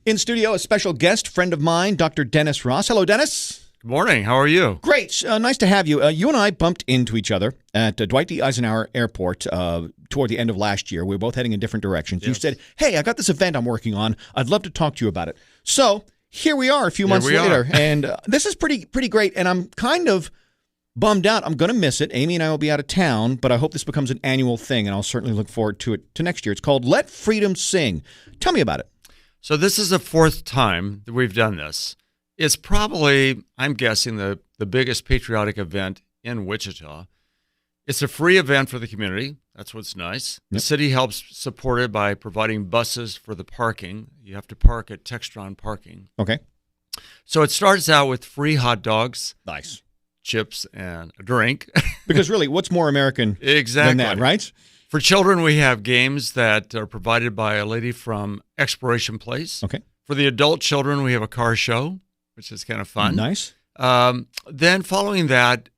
In studio, a special guest, friend of mine, Dr. Dennis Ross. Hello, Dennis. Good morning. How are you? Great. Nice to have you. You and I bumped into each other at Dwight D. Eisenhower Airport toward the end of last year. We were both heading in different directions. Yes. You said, hey, I got this event I'm working on. I'd love to talk to you about it. So here we are a few months later, and this is pretty great, and I'm kind of bummed out. I'm going to miss it. Amy and I will be out of town, but I hope this becomes an annual thing, and I'll certainly look forward to it to next year. It's called Let Freedom Sing. Tell me about it. So this is the fourth time that we've done this. It's probably, I'm guessing, the biggest patriotic event in Wichita. It's a free event for the community. That's what's nice. Yep. The city helps support it by providing buses for the parking. You have to park at Textron parking. Okay. So it starts out with free hot dogs. Nice. Chips and a drink. Because really, what's more American than that, right? For children, we have games that are provided by a lady from Exploration Place. Okay. For the adult children, we have a car show, which is kind of fun. Nice. Then following that,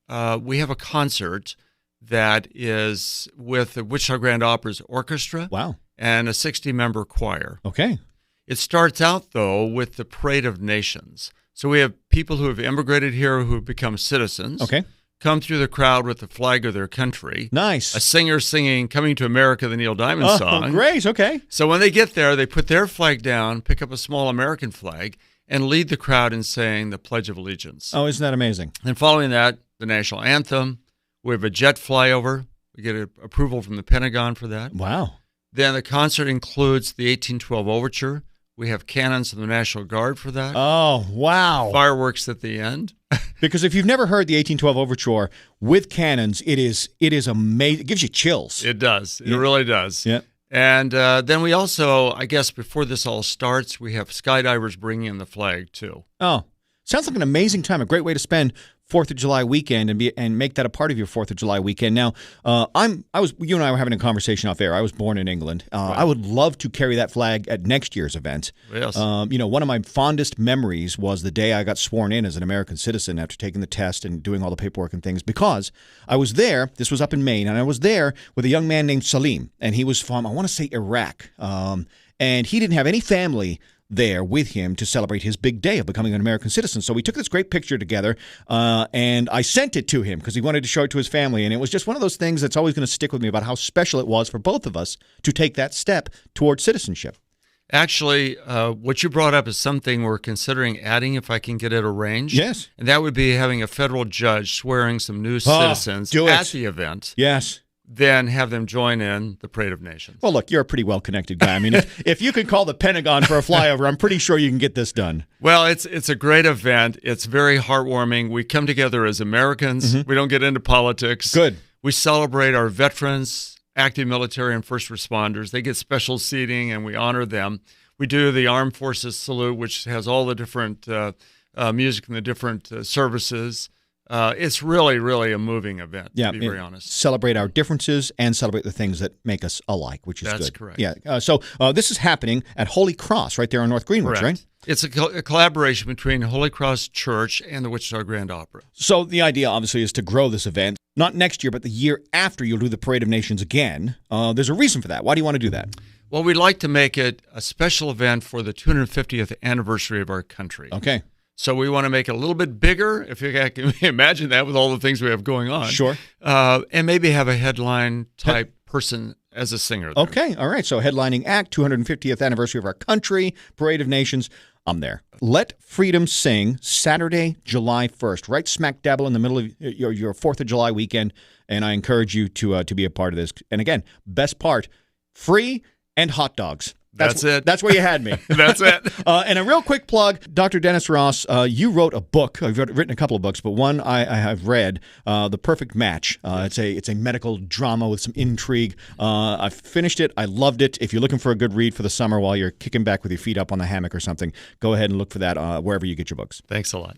we have a concert that is with the Wichita Grand Opera's orchestra. Wow. And a 60-member choir. Okay. It starts out, though, with the Parade of Nations. So we have people who have immigrated here who have become citizens. Okay. Come through the crowd with the flag of their country. Nice. A singer singing Coming to America, the Neil Diamond song. Oh, great. Okay. So when they get there, they put their flag down, pick up a small American flag, and lead the crowd in saying the Pledge of Allegiance. Oh, isn't that amazing? And following that, the national anthem. We have a jet flyover. We get approval from the Pentagon for that. Wow. Then the concert includes the 1812 Overture. We have cannons from the National Guard for that. Oh, wow. Fireworks at the end. Because if you've never heard the 1812 Overture with cannons, it is amazing. It gives you chills. It does. It really does. Yeah. And then we also, I guess before this all starts, we have skydivers bringing in the flag too. Oh, sounds like an amazing time. A great way to spend 4th of July weekend and make that a part of your 4th of July weekend. Now, you and I were having a conversation off air. I was born in England. Right. I would love to carry that flag at next year's event. Yes. One of my fondest memories was the day I got sworn in as an American citizen after taking the test and doing all the paperwork and things, because I was there. This was up in Maine, and I was there with a young man named Salim, and he was from, I want to say, Iraq, and he didn't have any family there with him to celebrate his big day of becoming an American citizen. So we took this great picture together, and I sent it to him because he wanted to show it to his family. And it was just one of those things that's always going to stick with me about how special it was for both of us to take that step towards citizenship. Actually, what you brought up is something we're considering adding if I can get it arranged. Yes. And that would be having a federal judge swearing some new citizens at the event. Yes. Then have them join in the Parade of Nations. Well, look, you're a pretty well-connected guy. I mean, if you could call the Pentagon for a flyover, I'm pretty sure you can get this done. Well, it's a great event. It's very heartwarming. We come together as Americans. Mm-hmm. We don't get into politics. Good. We celebrate our veterans, active military, and first responders. They get special seating, and we honor them. We do the Armed Forces Salute, which has all the different music from the different services. It's really, really a moving event, to be very honest. Celebrate our differences and celebrate the things that make us alike, which is good. That's correct. Yeah. So this is happening at Holy Cross right there on North Greenwich, correct. Right? It's a collaboration between Holy Cross Church and the Wichita Grand Opera. So the idea, obviously, is to grow this event. Not next year, but the year after you'll do the Parade of Nations again. There's a reason for that. Why do you want to do that? Well, we'd like to make it a special event for the 250th anniversary of our country. Okay. So we want to make it a little bit bigger, if you can imagine that with all the things we have going on. Sure. And maybe have a headline-type person as a singer there. Okay, all right. So headlining act, 250th anniversary of our country, Parade of Nations. I'm there. Let Freedom Sing, Saturday, July 1st, right smack dab in the middle of your 4th of July weekend, and I encourage you to be a part of this. And again, best part, free and hot dogs. That's it. That's where you had me. That's it. And a real quick plug, Dr. Dennis Ross, you wrote a book. I've written a couple of books, but one I have read, The Perfect Match. It's a medical drama with some intrigue. I finished it. I loved it. If you're looking for a good read for the summer while you're kicking back with your feet up on the hammock or something, go ahead and look for that wherever you get your books. Thanks a lot.